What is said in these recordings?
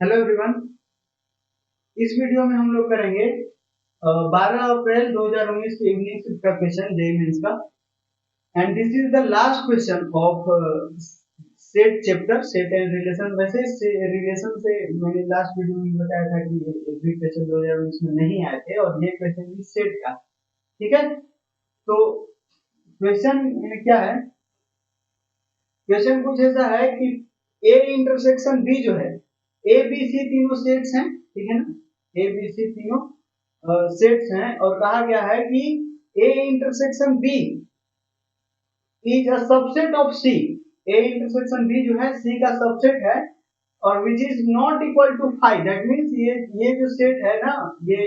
Hello everyone. इस video में हम लोग करेंगे 12 अप्रैल 2019 के इवनिंग शिफ्ट का क्वेश्चन जेईई मेंस का। And this is the last question of set chapter set and relation. वैसे रिलेशन से मैंने लास्ट वीडियो में बताया था कि एवरी क्वेश्चन 2019 में नहीं आए थे और ये क्वेश्चन भी सेट का। ठीक है, तो क्वेश्चन क्या है? क्वेश्चन कुछ ऐसा है कि ए इंटरसेक्शन बी जो है, ए बी सी तीनों सेट्स हैं, ठीक है ना, ए बी सी तीनों सेट्स हैं और कहा गया है कि A intersection B is a subset of C. A intersection B जो है सी का सबसेट है और which is not equal to five. That means ये जो सेट है ना, ये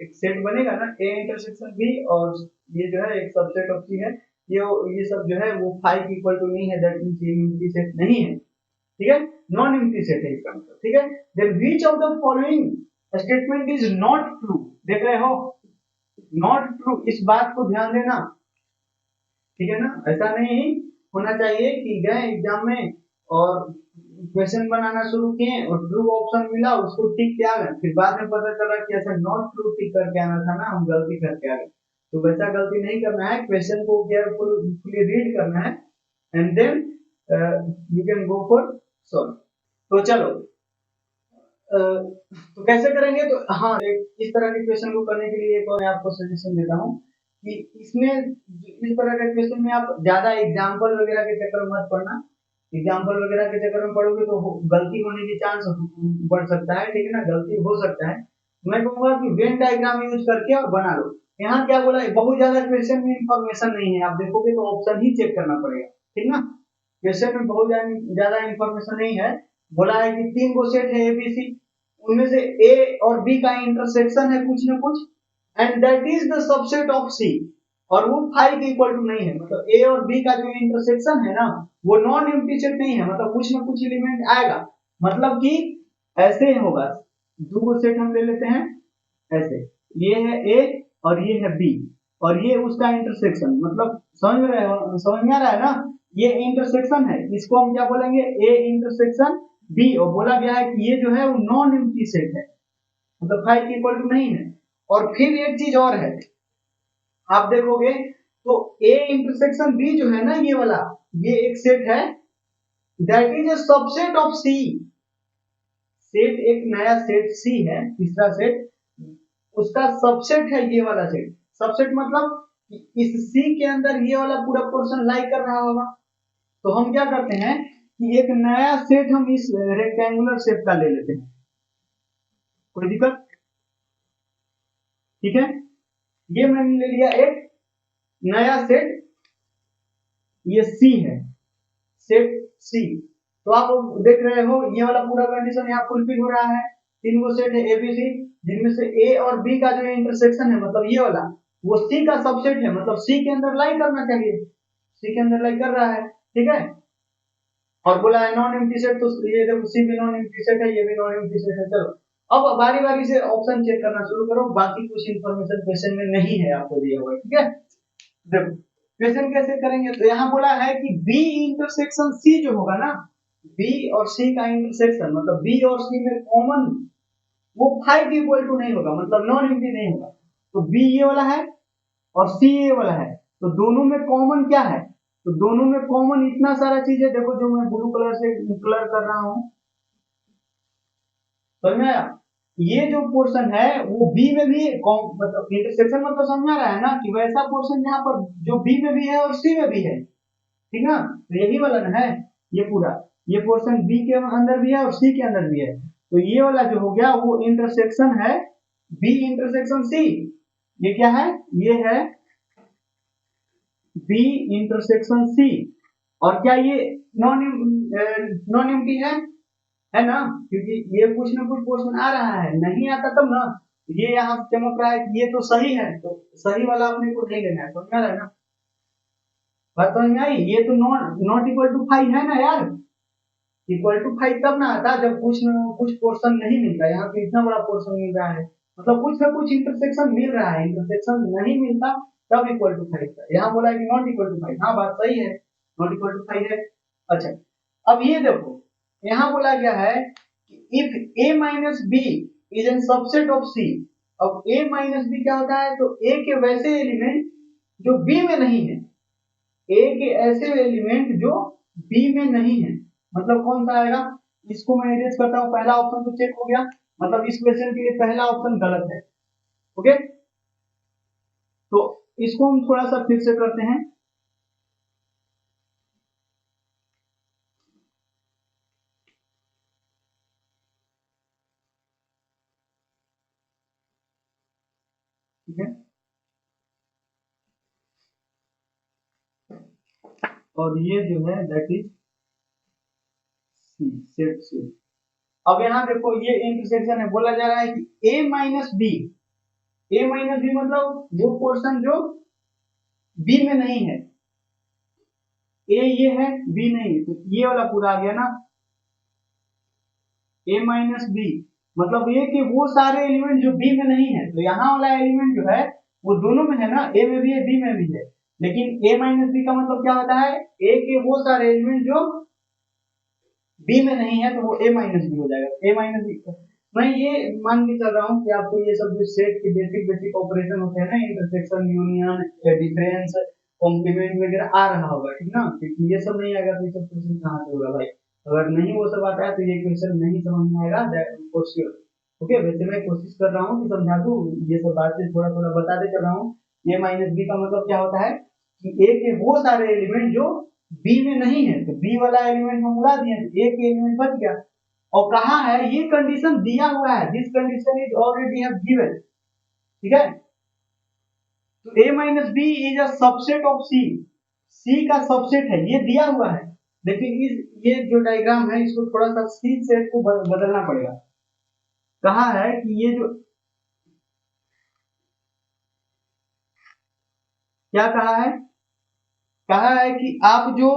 एक सेट बनेगा ना, ए इंटरसेक्शन बी और ये जो है एक सबसेट ऑफ सी है। ये सब जो है वो फाइव के इक्वल टू नहीं है। दैट मींस ये एम्प्टी सेट नहीं है, ठीक है, नॉन एम्प्टी सेट है इसका मतलब। ठीक है, then which of the following statement is not true. देख रहे हो, नॉट ट्रू, इस बात को ध्यान देना, ठीक है ना। ऐसा नहीं होना चाहिए कि गए एग्जाम में और क्वेश्चन बनाना शुरू किए और ट्रू ऑप्शन मिला उसको टिक के आ गए, फिर बाद में पता चला कि ऐसा नॉट ट्रू टिक करके आना था ना, हम गलती करके आ गए। तो वैसा गलती नहीं करना है, क्वेश्चन को केयरफुली रीड करना है and then you can go for solve. तो चलो तो कैसे करेंगे? तो हाँ, इस तरह के क्वेश्चन को करने के लिए एक और मैं आपको सजेशन देता हूँ कि इसमें इस तरह के क्वेश्चन में आप ज्यादा एग्जाम्पल वगैरह के चक्कर में मत पड़ना। एग्जाम्पल वगैरह के चक्कर में पढ़ोगे तो गलती होने की चांस बढ़ सकता है, ठीक है ना, गलती हो सकता है। मैं कहूंगा कि वेन डायग्राम यूज करके और बना लो। यहाँ क्या बोला है, बहुत ज्यादा क्वेश्चन में इंफॉर्मेशन नहीं है, आप देखोगे तो ऑप्शन ही चेक करना पड़ेगा, ठीक ना। क्वेश्चन में बहुत ज्यादा इंफॉर्मेशन नहीं है। बोला है कि तीन गो सेट है एबीसी, उनमें से ए और बी का इंटरसेक्शन है कुछ ना कुछ, and that is the subset of C, और वो फाइव के इक्वल टू नहीं है। मतलब ए और बी का जो इंटरसेक्शन है ना, वो नॉन एम्प्टी सेट नहीं है, मतलब कुछ ना कुछ एलिमेंट आएगा। मतलब कि ऐसे होगा, दो सेट हम ले लेते हैं ऐसे, ये है ए और ये है बी और ये उसका इंटरसेक्शन, मतलब समझ में आ रहा है ना, ये इंटरसेक्शन है, इसको हम क्या बोलेंगे, ए इंटरसेक्शन बी। और बोला गया है कि ये जो है वो नॉन एम्प्टी सेट है, मतलब फाइव के इक्वल टू नहीं है। और फिर एक चीज और है, आप देखोगे तो ए इंटरसेक्शन बी जो है ना, ये वाला, ये एक सेट है, that is a subset of C. Set एक नया सेट सी है, तीसरा सेट, उसका सबसेट है ये वाला सेट। सबसेट मतलब इस सी के अंदर ये वाला पूरा पोर्शन लाई कर रहा होगा। तो हम क्या करते हैं कि एक नया सेट हम इस रेक्टेंगुलर शेप का ले लेते हैं, कोई दिक्कत? ठीक है, ये मैंने ले लिया एक नया सेट, ये सी है, सेट सी। तो आप देख रहे हो ये वाला पूरा कंडीशन यहाँ फुलफिल हो रहा है। तीन गो सेट है एबीसी, जिनमें से ए और बी का जो इंटरसेक्शन है, मतलब ये वाला, वो सी का सबसेट है, मतलब सी के अंदर लाई करना चाहिए, सी के अंदर लाई कर रहा है, ठीक है। और बोला है नॉन एम्प्टी सेट, तो ये देखो सी भी नॉन एम्प्टी सेट है, ये भी नॉन एम्प्टी सेट है। चलो अब बारी बारी से ऑप्शन चेक करना शुरू करो, बाकी कुछ इंफॉर्मेशन क्वेश्चन में नहीं है आपको दिया हुआ, ठीक है। देखो क्वेश्चन कैसे करेंगे, तो यहाँ बोला है कि बी इंटरसेक्शन सी जो होगा ना, बी और सी का इंटरसेक्शन, मतलब बी और सी में कॉमन, वो फाइव इक्वल टू नहीं होगा, मतलब नॉन एम्प्टी नहीं होगा। तो बी ये वाला है और सी ये वाला है, तो दोनों में कॉमन क्या है, तो दोनों में कॉमन इतना सारा चीज है। देखो जो मैं ब्लू कलर से कलर कर रहा हूँ, समझ में आया? ये जो पोर्शन है वो बी में भी मतलब इंटरसेक्शन, मतलब समझ आ रहा है ना कि वैसा पोर्शन यहाँ पर जो बी में भी है और सी में भी है, ठीक ना। तो यही वाला ना है, ये पूरा ये पोर्शन बी के अंदर भी है और सी के अंदर भी है। तो ये वाला जो हो गया वो इंटरसेक्शन है बी इंटरसेक्शन सी। ये क्या है, ये है बी इंटरसेक्शन सी। और क्या ये नॉन एम्प्टी है ना, क्योंकि ये कुछ ना कुछ पोर्शन आ रहा है, नहीं आता तब ना। ये यहाँ चमक रहा है कि ये तो सही है, तो सही वाला अपने को नहीं लेना है, समझ रहा है ना, बात समझ में आई? ये तो नॉट इक्वल टू फाइव है ना यार, इक्वल टू फाइव तब ना आता जब कुछ पोर्शन नहीं मिलता। यहाँ पे इतना बड़ा पोर्शन मिल रहा है, मतलब कुछ ना कुछ इंटरसेक्शन मिल रहा है, इंटरसेक्शन नहीं मिलता तब इक्वल टू फाइव था। यहाँ बोला है कि नॉट इक्वल टू फाइव, हाँ बात सही है, नॉट इक्वल टू फाइव है। अच्छा अब ये देखो, यहाँ बोला गया है if a minus B is an subset of C. अब a माइनस बी क्या होता है, तो a के वैसे एलिमेंट जो b में नहीं है, a के ऐसे एलिमेंट जो b में नहीं है, मतलब कौन सा आएगा, इसको मैं इरेज करता हूं, पहला ऑप्शन तो चेक हो गया, मतलब इस क्वेश्चन के लिए पहला ऑप्शन गलत है। ओके, तो इसको हम थोड़ा सा फिर से करते हैं। ठीक है, और ये जो है दैट इज सी, सेट सी। अब यहाँ देखो ये इंटरसेक्शन है, बोला जा रहा है कि a minus B, a minus B मतलब वो पोर्शन जो b में नहीं है, a ये है b नहीं है, तो ये वाला पूरा आ गया ना, a माइनस बी मतलब ये कि वो सारे एलिमेंट जो b में नहीं है, तो यहाँ वाला एलिमेंट जो है वो दोनों में है ना, a में भी है b में भी है, लेकिन a माइनस बी का मतलब क्या होता है, a के वो सारे एलिमेंट जो b में नहीं है, तो वो a माइनस बी हो जाएगा, a माइनस बी। मैं ये मान के चल रहा हूँ कि आपको ये सब जो सेट के बेसिक बेसिक ऑपरेशन होते हैं ना, इंटरसेक्शन, यूनियन, डिफरेंस, कॉम्प्लीमेंट वगैरह आ रहा होगा, ठीक ना, क्योंकि ये सब नहीं आएगा तो ये सब क्वेश्चन कहाँ से होगा भाई, अगर नहीं वो सब आता है तो ये क्वेश्चन नहीं समझ में आएगा, दैट फॉर श्योर। ओके, वैसे मैं कोशिश कर रहा हूँ कि समझा दूं, ये सब बातें थोड़ा थोड़ा बताते चल रहा हूँ। ए माइनस बी का मतलब क्या होता है कि ए के वो सारे एलिमेंट जो बी में नहीं है, तो बी वाला एलिमेंट हम उड़ा दिए, ए के एलिमेंट बच गया। और कहा है ये कंडीशन दिया हुआ है, this condition is already have given, ठीक है, तो a minus B is a subset of C, C का सबसेट है, ये दिया हुआ है। लेकिन इस ये जो डायग्राम है इसको थोड़ा सा सी सेट को बदलना पड़ेगा। कहा है कि ये जो क्या कहा है कि आप जो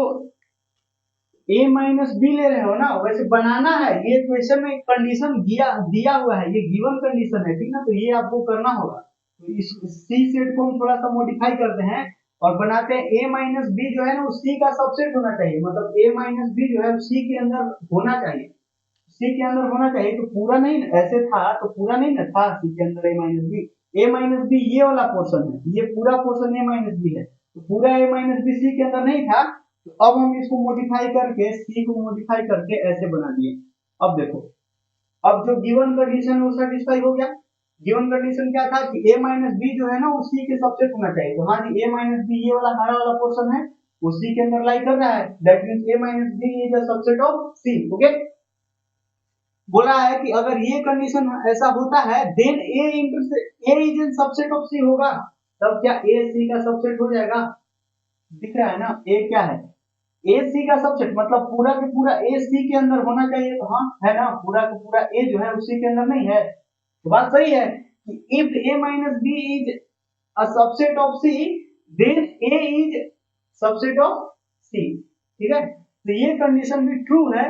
a माइनस बी ले रहे हो ना, वैसे बनाना है, ये क्वेश्चन में कंडीशन दिया हुआ है, ये गिवन कंडीशन है, ठीक ना, तो ये आपको करना होगा। तो इस सी सेट को हम थोड़ा सा मॉडिफाई करते हैं और बनाते हैं a माइनस बी जो है ना, सी का सबसेट होना चाहिए, मतलब a माइनस बी जो है सी के अंदर होना चाहिए, सी के अंदर होना चाहिए, तो पूरा नहीं, ऐसे था तो पूरा नहीं ना था सी के अंदर ए माइनस बी ये वाला पोर्शन है, ये पूरा पोर्शन ए माइनस बी है, तो पूरा ए माइनस बी सी के अंदर नहीं था, तो अब हम इसको मॉडिफाई करके सी को मॉडिफाई करके ऐसे बना दिए। अब देखो, अब जो गिवन कंडीशन है वो सेटिस्फाई हो गया। गिवन कंडीशन क्या था कि a माइनस बी जो है ना वो सी के सबसेट होना चाहिए, तो हाँ जी, a माइनस बी ये वाला हरा वाला पोर्शन है वो सी के अंदर लाई कर रहा है, that means a minus B is the subset of C. Okay, बोला है कि अगर ये कंडीशन ऐसा होता है then a is in subset of C होगा, तब क्या a सी का सबसेट हो जाएगा, दिख रहा है ना, a क्या है, ए सी का सबसेट मतलब पूरा के पूरा ए सी के अंदर होना चाहिए, तो हाँ है ना, पूरा का पूरा ए जो है उसी के अंदर नहीं है, तो बात सही है कि if A minus B is a subset of C then A is subset of C, ठीक है, तो ये कंडीशन भी ट्रू है,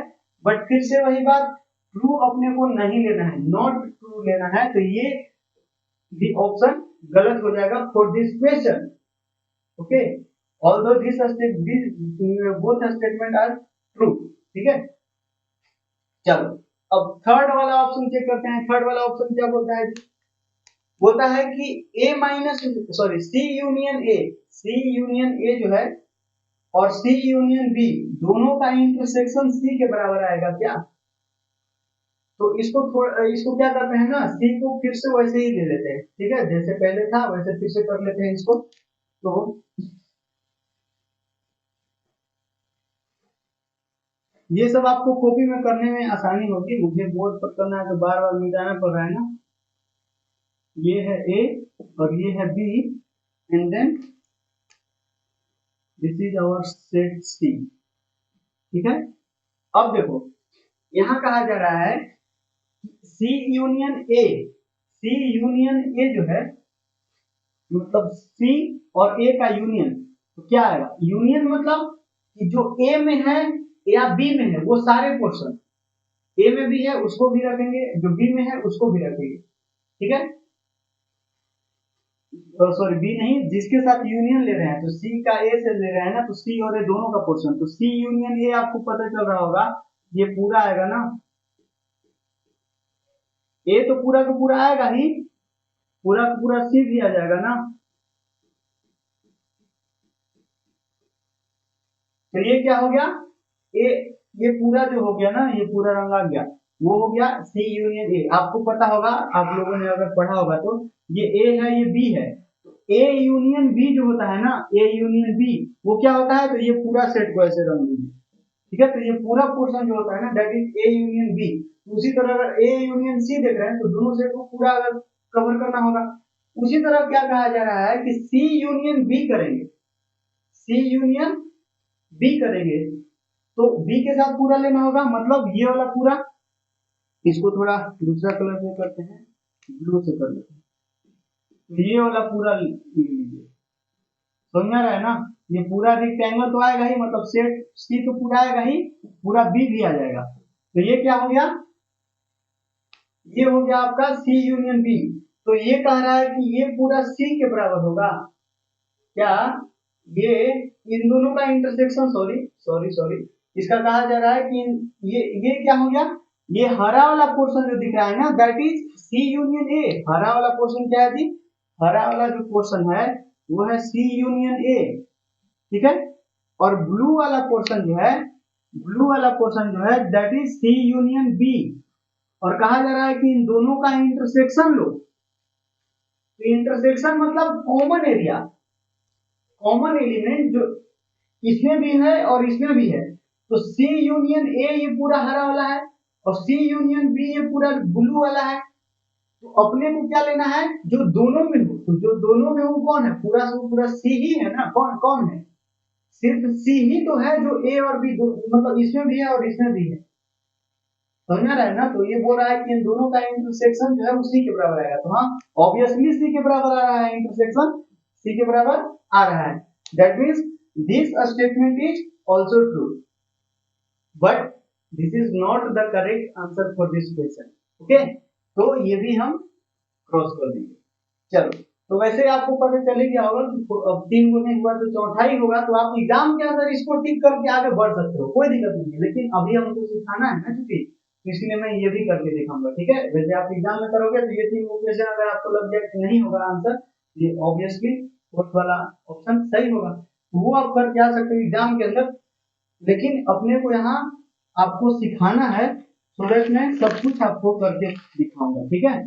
बट फिर से वही बात, ट्रू अपने को नहीं लेना है, नॉट ट्रू लेना है, तो ये भी ऑप्शन गलत हो जाएगा for this question. Okay, although both statement are true, ठीक है। चलो अब थर्ड वाला ऑप्शन चेक करते हैं, थर्ड वाला ऑप्शन क्या बोलता है, बोलता है कि a minus sorry C union A जो है और सी यूनियन बी दोनों का इंटरसेक्शन सी के बराबर आएगा क्या, तो इसको क्या करते हैं ना, सी को फिर से वैसे ही ले लेते हैं, ठीक है, जैसे पहले था वैसे फिर से कर लेते हैं इसको। तो ये सब आपको कॉपी में करने में आसानी होगी, मुझे बोर्ड पर करना है तो बार बार मिटाना पड़ रहा है ना, ये है ए और ये है B and then this is our set C, ठीक है। अब देखो यहाँ कहा जा रहा है सी union A, C union A जो है मतलब सी और ए का यूनियन, तो क्या आएगा, यूनियन मतलब कि जो ए में है या बी में है वो सारे पोर्शन, ए में भी है उसको भी रखेंगे, जो बी में है उसको भी रखेंगे, ठीक है, सॉरी बी नहीं, जिसके साथ यूनियन ले रहे हैं, तो सी का ए से ले रहे हैं ना, तो सी और ए दोनों का पोर्शन, तो सी यूनियन ए आपको पता चल रहा होगा, ये पूरा आएगा ना, ए तो पूरा का पूरा आएगा ही, पूरा का पूरा सी भी आ जाएगा ना। तो ये क्या हो गया, ए, ये पूरा जो हो गया ना, ये पूरा रंग आ गया, वो हो गया सी यूनियन ए। आपको पता होगा, आप लोगों ने अगर पढ़ा होगा तो, ये ए है ये बी है, ए यूनियन बी जो होता है ना, ए यूनियन बी वो क्या होता है, तो ये पूरा सेट को ऐसे रंग दीजिए, ठीक है। तो ये पूरा पोर्शन जो होता है ना, that is A union B. उसी तरह अगर ए यूनियन सी देख रहे हैं तो दोनों सेट को पूरा अगर कवर करना होगा। उसी तरह क्या कहा जा रहा है कि सी यूनियन बी करेंगे, सी यूनियन बी करेंगे तो बी के साथ पूरा लेना होगा, मतलब ये वाला पूरा, इसको थोड़ा दूसरा कलर से करते हैं, ब्लू से कर लेते हैं, तो ये वाला पूरा लीजिए, समझ में आ रहा है ना। ये पूरा रेक्टेंगल तो आएगा ही, मतलब सेट सी तो पूरा आएगा ही, पूरा बी भी आ जाएगा। तो ये क्या हो गया, ये हो गया आपका सी यूनियन बी। तो ये कह रहा है कि ये पूरा सी के बराबर होगा क्या, ये इन दोनों का इंटरसेक्शन, सॉरी सॉरी सॉरी, इसका कहा जा रहा है कि ये क्या हो गया, ये हरा वाला पोर्शन जो दिख रहा है ना, that is C union A. हरा वाला पोर्शन क्या है जी, हरा वाला जो पोर्शन है वो है सी यूनियन ए, ठीक है। और ब्लू वाला पोर्शन जो है, ब्लू वाला पोर्शन जो है that is C union B. और कहा जा रहा है कि इन दोनों का इंटरसेक्शन लो। तो इंटरसेक्शन मतलब कॉमन एरिया, कॉमन एलिमेंट जो इसमें भी है और इसमें भी है। तो सी यूनियन ए ये पूरा हरा वाला है, और सी यूनियन बी ये पूरा ब्लू वाला है। तो अपने को क्या लेना है, जो दोनों में हो, तो जो दोनों में हो कौन है, पूरा से पूरा सी ही है ना, कौन कौन है, सिर्फ सी ही तो है जो ए और बी मतलब इसमें भी है और इसमें भी है, समझ रहा है ना। तो ये बोल रहा है कि इन दोनों का इंटरसेक्शन जो है वो सी के बराबर आएगा। तो हाँ, ऑब्वियसली सी के बराबर आ रहा है, इंटरसेक्शन सी के बराबर आ रहा है। That means this statement is also true, but this is not the correct answer for this question. Okay, तो ये भी हम क्रॉस कर देंगे। चलो, तो वैसे आपको पता चले गया होगा कि अब 3 गो नहीं हुआ तो चौथा ही होगा। तो आप एग्जाम के अंदर इसको टिक करके आगे बढ़ सकते हो, कोई दिक्कत नहीं है। लेकिन अभी हमको सिखाना है ना, क्योंकि इसलिए मैं ये भी करके दिखाऊंगा, ठीक है। वैसे आप एग्जाम में करोगे तो ये 3 क्वेश्चन अगर आपको लग जाए कि नहीं होगा आंसर, ये ऑब्वियसली फोर्थ वाला ऑप्शन सही होगा, तो वो आप करके आ सकते हो एग्जाम के अंदर। लेकिन अपने को यहाँ आपको सिखाना है, सो दैट मैं सब कुछ आपको करके दिखाऊंगा, ठीक है।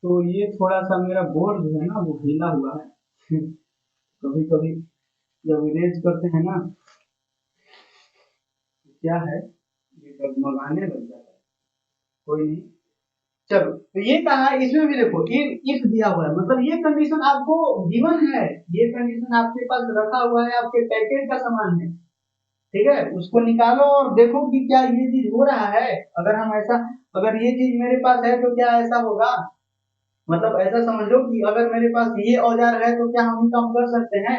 तो ये थोड़ा सा मेरा बोर्ड जो है ना वो ढीला हुआ है कभी कभी जब इरेज करते हैं ना, क्या है, ये डगमगाने लग जाता है, कोई नहीं। चलो, तो ये कहा, इसमें भी देखो ये इफ दिया हुआ है, मतलब ये कंडीशन आपको गिवन है, ये कंडीशन आपके पास रखा हुआ है, आपके पैकेट का सामान है, ठीक है। उसको निकालो और देखो कि क्या ये चीज हो रहा है। अगर हम ऐसा, अगर ये चीज मेरे पास है तो क्या ऐसा होगा, मतलब ऐसा समझ लो कि अगर मेरे पास ये औजार है तो क्या हम काम कर सकते हैं,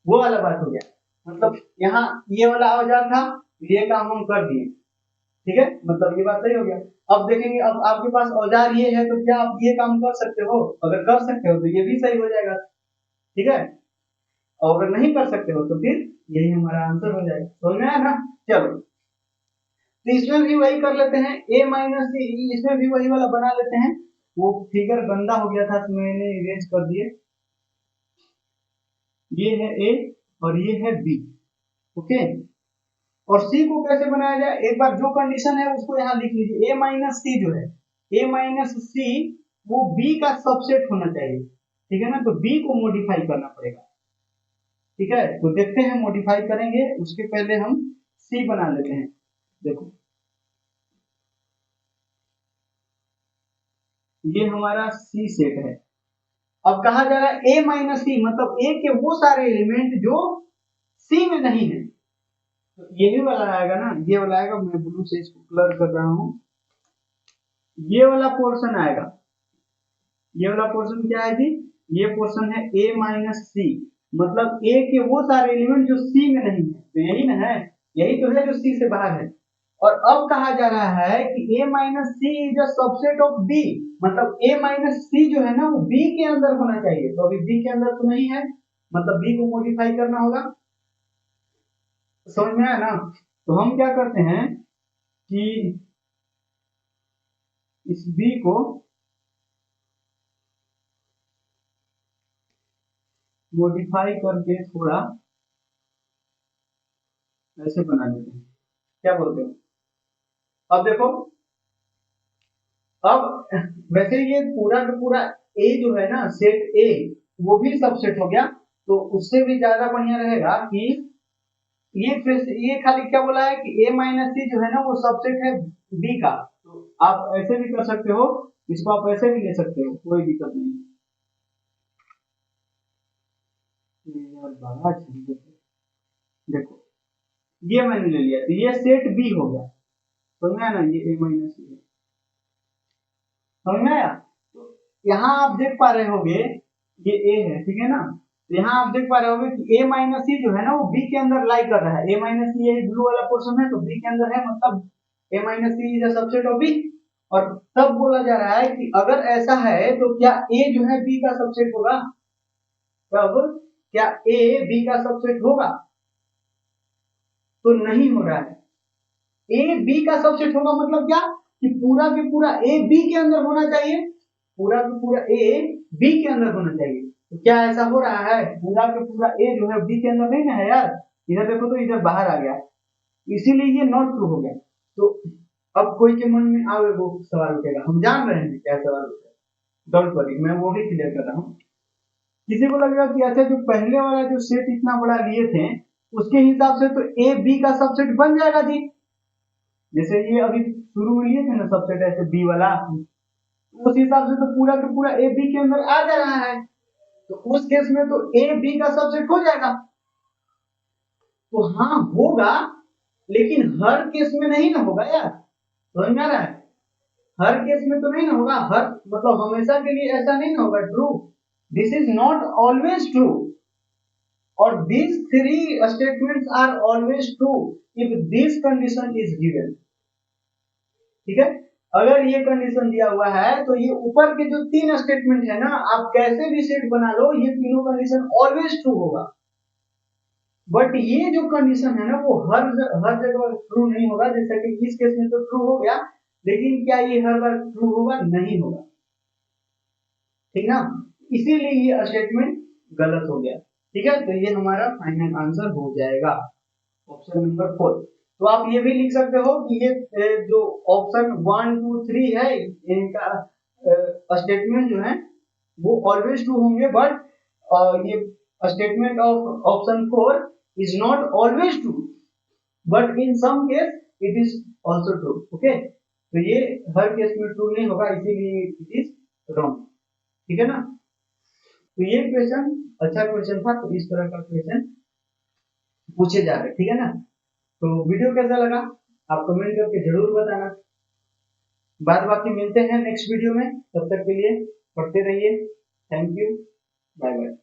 वो वाला बात हो गया। मतलब यहाँ ये वाला औजार था, ये काम हम कर दिए, ठीक है, मतलब ये बात सही हो गया। अब देखेंगे, अब आपके पास औजार ये है तो क्या आप ये काम कर सकते हो, अगर कर सकते हो तो ये भी सही हो जाएगा, ठीक है। और अगर नहीं कर सकते हो तो फिर यही हमारा आंसर हो जाएगा, समझ में आया ना। चलो, तो इसमें भी वही कर लेते हैं, a माइनस सी, इसमें भी वही वाला बना लेते हैं। वो फिगर गंदा हो गया था तो मैंने इरेज कर दिए। ये है a और ये है b, ओके। और c को कैसे बनाया जाए, एक बार जो कंडीशन है उसको यहाँ लिख लीजिए। a माइनस सी जो है, a माइनस सी वो b का सबसेट होना चाहिए, ठीक है ना। तो b को मॉडिफाई करना पड़ेगा, ठीक है। तो देखते हैं, मॉडिफाई करेंगे, उसके पहले हम c बना लेते हैं। देखो, ये हमारा सी सेट है। अब कहा जा रहा है a माइनस सी, मतलब a के वो सारे एलिमेंट जो c में नहीं है। तो यही वाला आएगा ना, ये वाला आएगा, मैं ब्लू से इसको कलर कर रहा हूं, ये वाला पोर्शन आएगा। ये वाला पोर्शन क्या है जी, ये पोर्शन है a माइनस सी, मतलब a के वो सारे एलिमेंट जो c में नहीं है। तो यही ना है, यही तो है जो c से बाहर है। और अब कहा जा रहा है कि a minus C is a subset of b, मतलब a माइनस सी जो है ना वो b के अंदर होना चाहिए। तो अभी b के अंदर तो नहीं है, मतलब b को मॉडिफाई करना होगा, समझ में आया ना। तो हम क्या करते हैं कि इस बी को मॉडिफाई करके थोड़ा ऐसे बना देते हैं, क्या बोलते हो? अब देखो, अब वैसे ये पूरा का पूरा ए जो है ना, सेट ए वो भी सबसेट हो गया, तो उससे भी ज्यादा बढ़िया रहेगा कि ये खाली क्या बोला है कि ए माइनस सी जो है ना वो सबसेट है बी का। तो आप ऐसे भी कर सकते हो, इसको आप ऐसे भी ले सकते हो, कोई दिक्कत नहीं। यार बड़ा झंझट है। देखो ये मैंने ले लिया, तो ये सेट बी हो गया, समझ में आया ना, ये ए माइनस सी है, समझ में आया? तो यहाँ आप देख पा रहे होगे ये ए है, ठीक है ना, तो यहाँ आप देख पा रहे होगे कि ए माइनस सी जो है ना वो बी के अंदर लाई कर रहा है, ए माइनस सी यही ब्लू वाला पोर्शन है तो बी के अंदर है, मतलब A minus C is a subset of B. और तब बोला जा रहा है कि अगर ऐसा है तो क्या ए जो है बी का सबसेट होगा? तब क्या ए बी का सबसेट होगा? तो नहीं हो रहा है। ए बी का सबसेट होगा मतलब क्या कि पूरा के पूरा ए बी के अंदर होना चाहिए, पूरा के पूरा ए बी के अंदर होना चाहिए। तो क्या ऐसा हो रहा है? पूरा के पूरा ए जो है बी के अंदर नहीं ना है यार, इधर देखो तो इधर बाहर आ गया, इसीलिए ये नॉट ट्रू हो गया। तो अब कोई के मन में आवे वो सवाल उठेगा, हम जान रहे हैं क्या सवाल उठेगा, डोंट वरी, मैं वो भी क्लियर कर रहा हूँ। किसी को लगेगा कि अच्छा जो पहले वाला जो सेट इतना बड़ा लिए थे उसके हिसाब से तो ए बी का सबसेट बन जाएगा जी, जैसे ये अभी शुरू में लिए थे ना सबसेट ऐसे बी वाला, उस हिसाब से तो पूरा का पूरा ए बी के अंदर आ जा रहा है, तो उस केस में तो ए बी का सबसेट हो जाएगा। तो हाँ होगा, लेकिन हर केस में नहीं ना होगा यार, समझ में आ रहा है? हर केस में तो नहीं ना होगा, हर मतलब हमेशा के लिए ऐसा नहीं ना होगा true, this is not always true, और these three statements are always true if this condition is given, ठीक है? अगर ये कंडीशन दिया हुआ है तो ये ऊपर के जो तीन स्टेटमेंट है ना, आप कैसे भी सेट बना लो ये तीनों कंडीशन ऑलवेज ट्रू होगा। बट ये जो कंडीशन है ना वो हर जगह ट्रू नहीं होगा, जैसे कि इस केस में तो ट्रू हो गया, लेकिन क्या ये हर बार ट्रू होगा? नहीं होगा, ठीक ना, इसीलिए ये स्टेटमेंट गलत हो गया, ठीक है? तो ये हमारा फाइनल आंसर हो जाएगा, ऑप्शन नंबर 4। तो आप ये भी लिख सकते हो कि ये जो ऑप्शन 1 2 3 है इनका स्टेटमेंट जो है वो ऑलवेज ट्रू होंगे, बट ये statement of option 4 is not always true, but in some case it is also true, okay? तो ये हर केस में ट्रू नहीं होगा, इसीलिए इट इज रॉन्ग, ठीक है ना? तो ये क्वेश्चन अच्छा क्वेश्चन था, तो इस तरह का क्वेश्चन पूछे जा रहे, ठीक है ना? तो वीडियो कैसा लगा आप कमेंट करके जरूर बताना, बाद बाकी मिलते हैं नेक्स्ट वीडियो में, तब तक के लिए पढ़ते रहिए, थैंक यू, बाय बाय।